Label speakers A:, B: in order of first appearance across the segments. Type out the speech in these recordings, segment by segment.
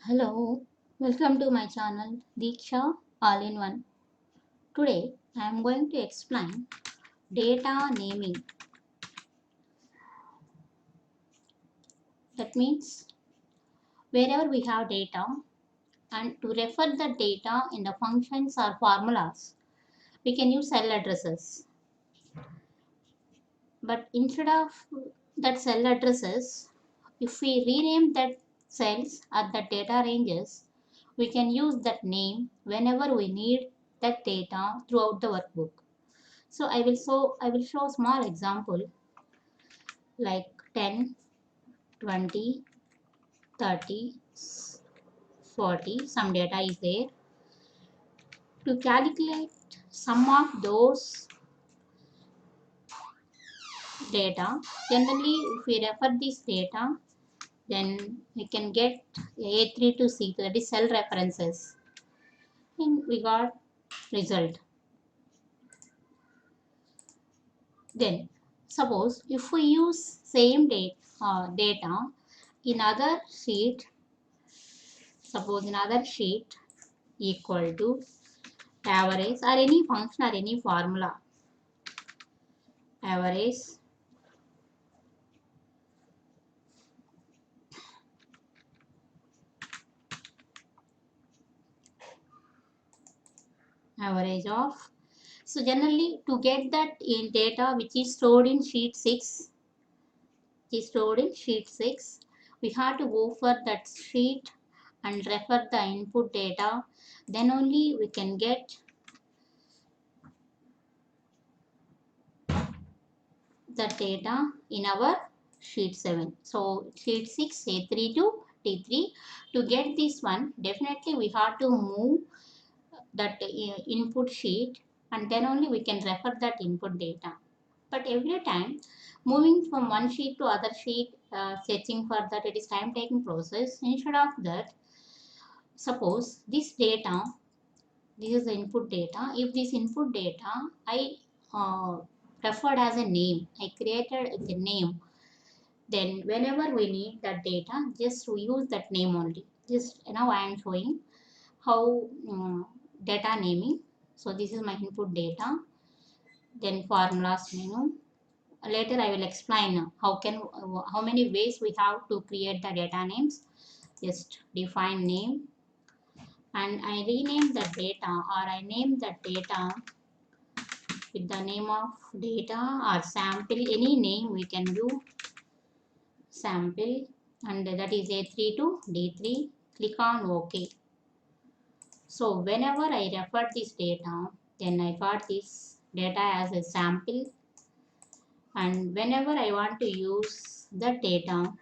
A: Hello, welcome to my channel Diksha All in One. Today I am going to explain data naming. That means wherever we have data and to refer the data in the functions or formulas, we can use cell addresses. But instead of that cell addresses, if we rename that cells or the data ranges, we can use that name whenever we need that data throughout the workbook. So I will show a small example like 10, 20, 30, 40. Some data is there. To calculate some of those data, generally if we refer this data, then we can get A3 to C2, that is cell references. And we got result. Then suppose if we use same data in other sheet, suppose in other sheet equal to average or any function or any formula. Average average of, so generally to get that in data which is stored in sheet 6, we have to go for that sheet and refer the input data, then only we can get the data in our sheet 7. So sheet 6 A3 to T3. To get this one, definitely we have to move that input sheet, and then only we can refer that input data. But every time moving from one sheet to other sheet, searching for that, it is time taking process. Instead of that, suppose this data, this is the input data. If this input data I uh, referred as a name, I created the name, then whenever we need that data, just we use that name only. Just now I am showing how data naming. So this is my input data, then formulas menu. Later I will explain how many ways we have to create the data names. Just define name and I rename the data, or I name the data with the name of data or sample, any name we can do sample, and that is A3 to D3. Click on OK. So whenever I refer this data, then I got this data as a sample, and whenever I want to use the data,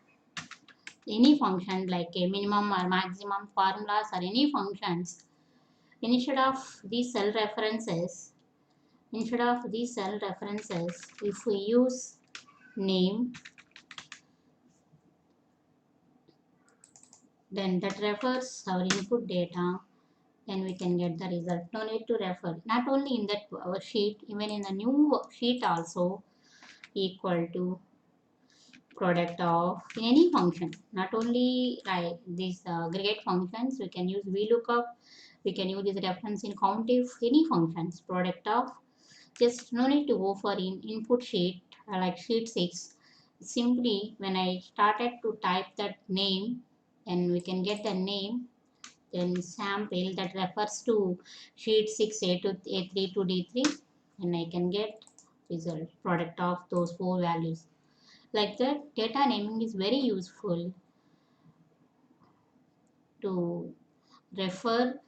A: any function like a minimum or maximum formulas or any functions, instead of these cell references, if we use name, then that refers our input data, then we can get the result. No need to refer. Not only in that sheet, even in the new sheet also, equal to product of in any function. Not only like these aggregate functions, we can use VLOOKUP, we can use this reference in COUNTIF, any functions, product of. Just no need to go for in input sheet like sheet 6. Simply when I started to type that name, then we can get the name, then sample that refers to sheet 6 to A3 to D3, and I can get result product of those four values. Like that, data naming is very useful to refer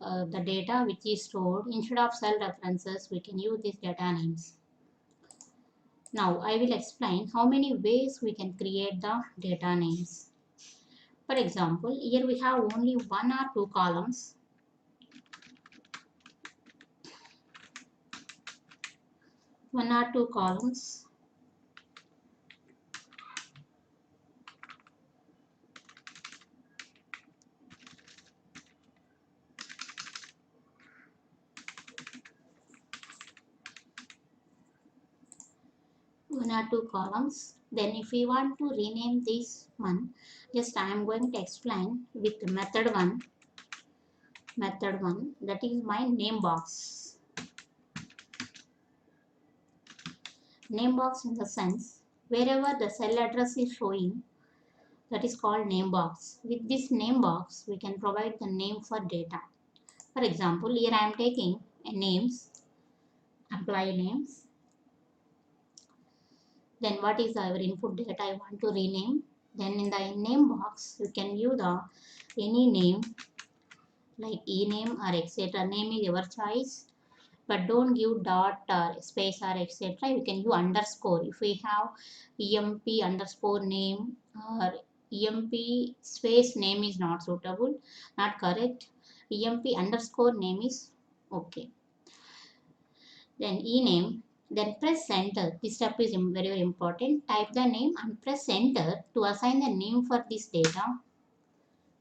A: the data which is stored. Instead of cell references, we can use these data names. Now I will explain how many ways we can create the data names. For example, here we have only one or two columns. One or two columns. One are two columns. Then if we want to rename this one, just I am going to explain with method 1, that is my name box. Name box in the sense wherever the cell address is showing, that is called name box. With this name box we can provide the name for data. For example, here I am taking a names, employee names. Then what is our input data I want to rename. Then in the name box you can give the any name like e-name or etc. Name is your choice, but don't give dot or space or etc. You can use underscore. If we have emp underscore name or emp space name is not suitable, not correct. Emp underscore name is okay. Then e-name, then press enter. This step is very, very important. Type the name and press enter to assign the name for this data.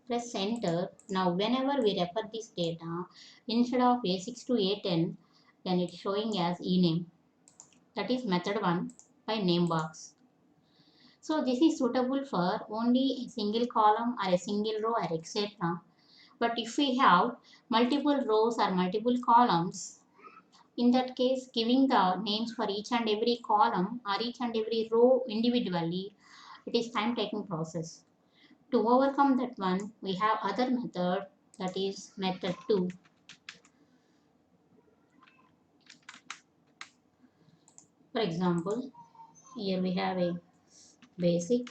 A: Press enter. Now whenever we refer this data, instead of A6 to A10, then it's showing as e-name. That is method 1 by name box. So this is suitable for only a single column or a single row or etc. But if we have multiple rows or multiple columns, in that case, giving the names for each and every column or each and every row individually, it is time taking process. To overcome that one, we have other method, that is method 2. For example, here we have a basic,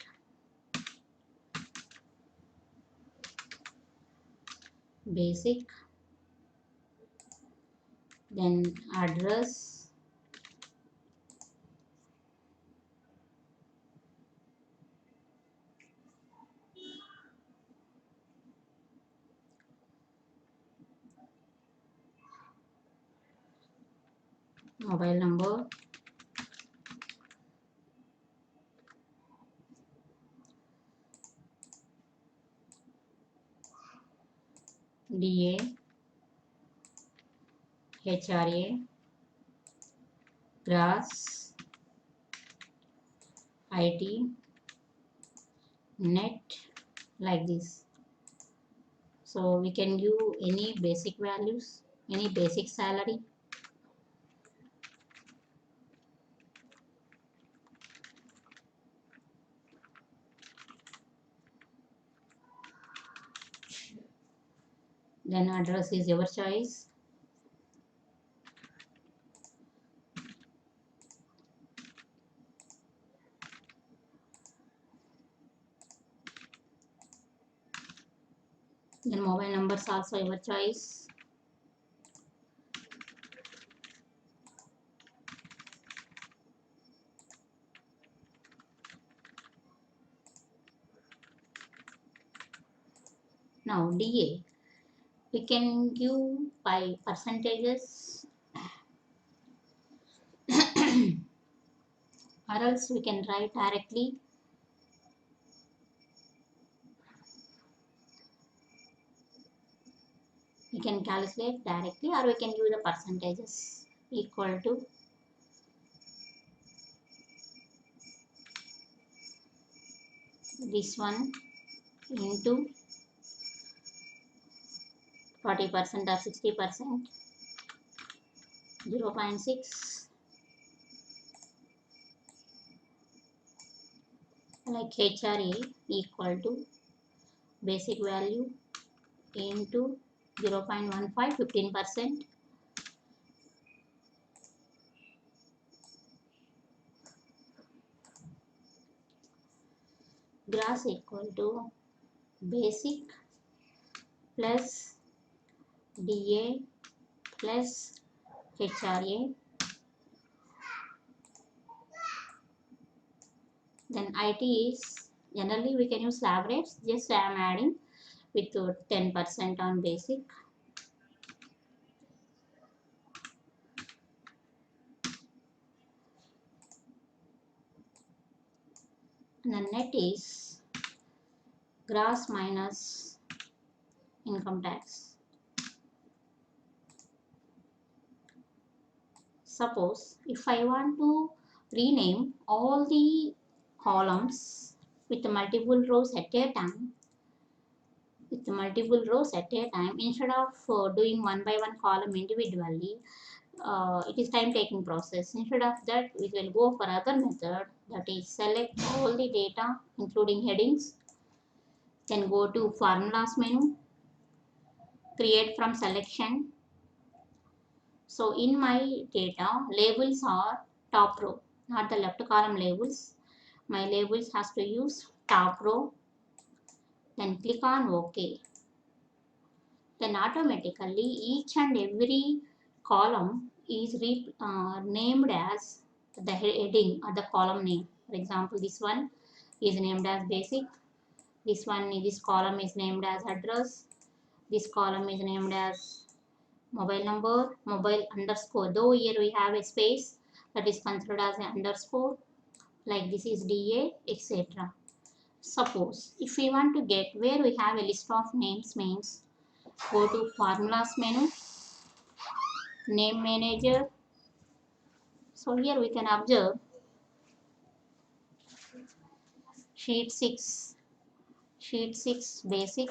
A: then address, mobile number, DA, HRA, grass, IT, net, like this. So we can give any basic values, any basic salary. Then address is your choice. Then mobile numbers also your choice. Now DA, we can give by percentages or else we can write directly. We can calculate directly or we can give the percentages equal to this one into 40% or 60%, 0.6, like HRA equal to basic value into 0.15, 15%. Grass equal to basic plus DA plus HRA. Then IT is generally we can use slab rates. Just I am adding with 10% on basic. And the net is gross minus income tax. Suppose if I want to rename all the columns with multiple rows at a time instead of doing one by one column individually. It is time taking process. Instead of that, we will go for other method, that is select all the data including headings, then go to formulas menu, create from selection. So in my data, labels are top row, not the left column labels. My labels has to use top row, then click on OK. Then automatically each and every column is named as the heading or the column name. For example, this one is named as basic, this column is named as address, this column is named as mobile number, mobile underscore, though here we have a space, that is considered as an underscore, like this is DA, etc. Suppose if we want to get where we have a list of names means, go to formulas menu, name manager. So here we can observe sheet 6, sheet 6 basic,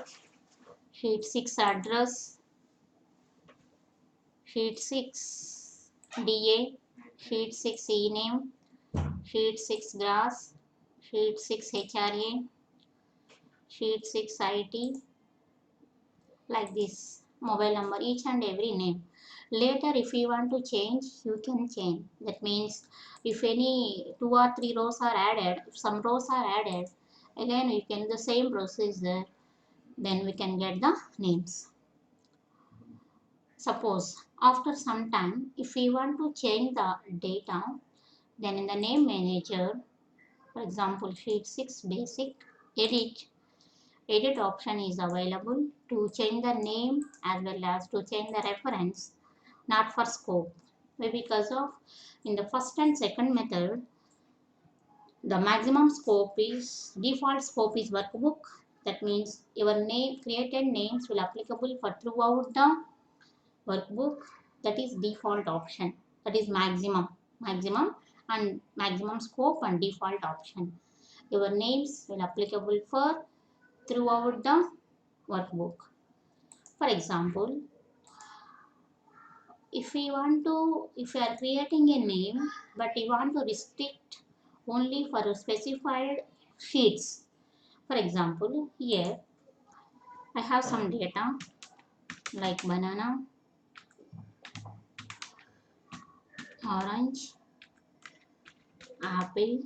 A: sheet 6 address, sheet 6 DA, sheet 6 ename, sheet 6 grass, sheet 6 HRA, sheet 6 IT, like this, mobile number, each and every name. Later if you want to change, you can change. That means if any 2 or 3 rows are added, if some rows are added, again we can the same procedure, then we can get the names. Suppose after some time if we want to change the data, then in the name manager, for example sheet 6 basic, edit option is available to change the name as well as to change the reference, not for scope. Maybe because of in the first and second method, the maximum scope is default scope is workbook. That means your name created names will applicable for throughout the workbook. That is default option. That is maximum and maximum scope and default option. Your names will applicable for throughout the workbook. For example, if we are creating a name but we want to restrict only for specified sheets. For example, here I have some data like banana, orange, apple,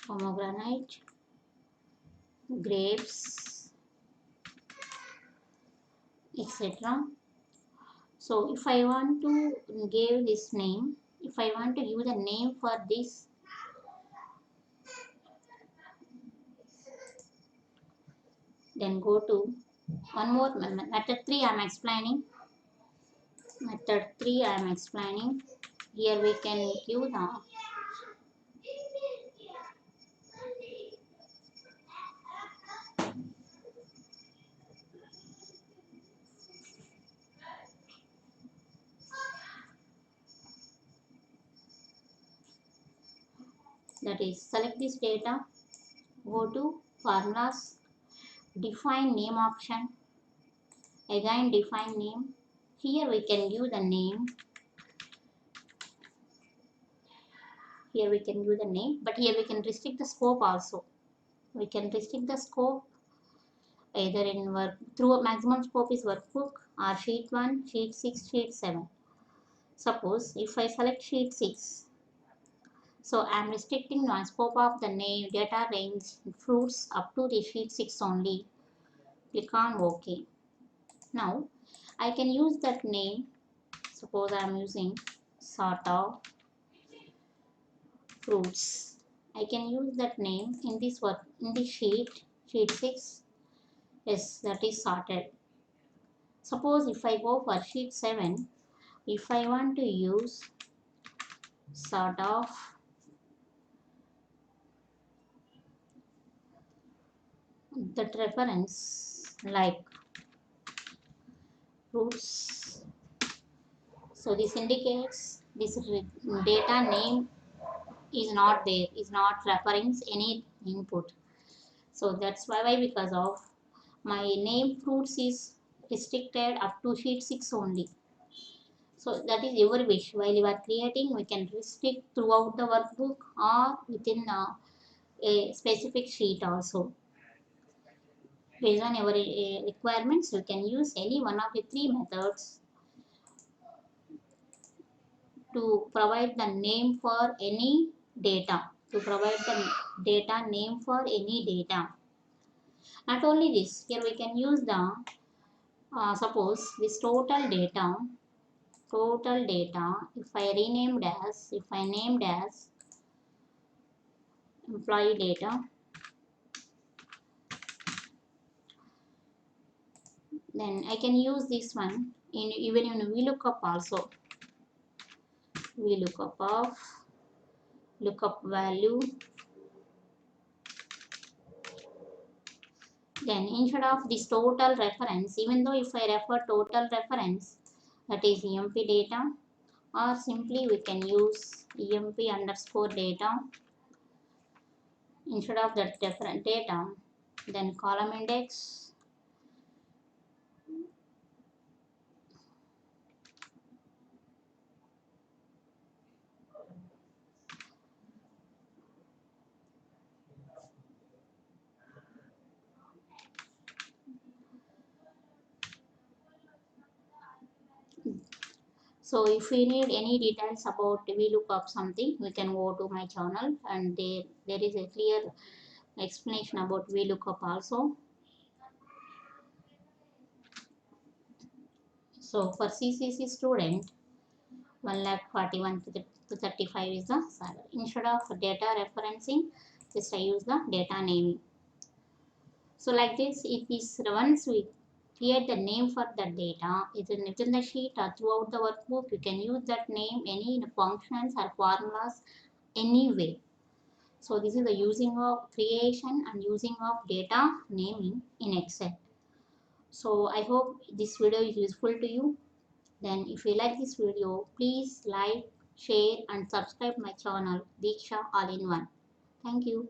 A: pomegranate, grapes, etc. So if I want to give this name, if I want to give the name for this, then go to one more method 3 I am explaining. Method 3 I am explaining. Here we can give the that is select this data, go to formulas, define name option, again define name. Here we can give the name, but here we can restrict the scope also. We can restrict the scope either in work through maximum scope is workbook or sheet 1, sheet 6, sheet 7. Suppose if I select sheet 6, so I am restricting the scope of the name data range fruits up to the sheet 6 only. Click on OK. Now I can use that name. Suppose I am using sort of fruits. I can use that name in this work in this sheet 6. Yes, that is sorted. Suppose if I go for sheet 7, if I want to use sort of that reference like fruits So this indicates this data name is not there, is not referring any input. So that's why because of my name fruits is restricted up to sheet 6 only. So that is your wish. While you are creating, we can restrict throughout the workbook or within a specific sheet also. Based on your requirements, you can use any one of the three methods to provide the name for any data. To provide the data name for any data. Not only this, here we can use the suppose this total data, if I named as employee data, then I can use this one in even in VLOOKUP also. VLOOKUP of lookup value. Then instead of this total reference, even though if I refer total reference, that is emp data, or simply we can use emp underscore data instead of that different data, then column index. So if we need any details about VLOOKUP something, we can go to my channel, and there is a clear explanation about VLOOKUP also. So for CCC student, 1,41,000 to 35 is the salary. Instead of data referencing, just I use the data naming. So like this, it is once we create the name for the data, within the sheet or throughout the workbook, you can use that name any functions or formulas anyway. So this is the using of creation and using of data naming in Excel. So I hope this video is useful to you. Then if you like this video, please like, share and subscribe my channel Diksha All in One. Thank you.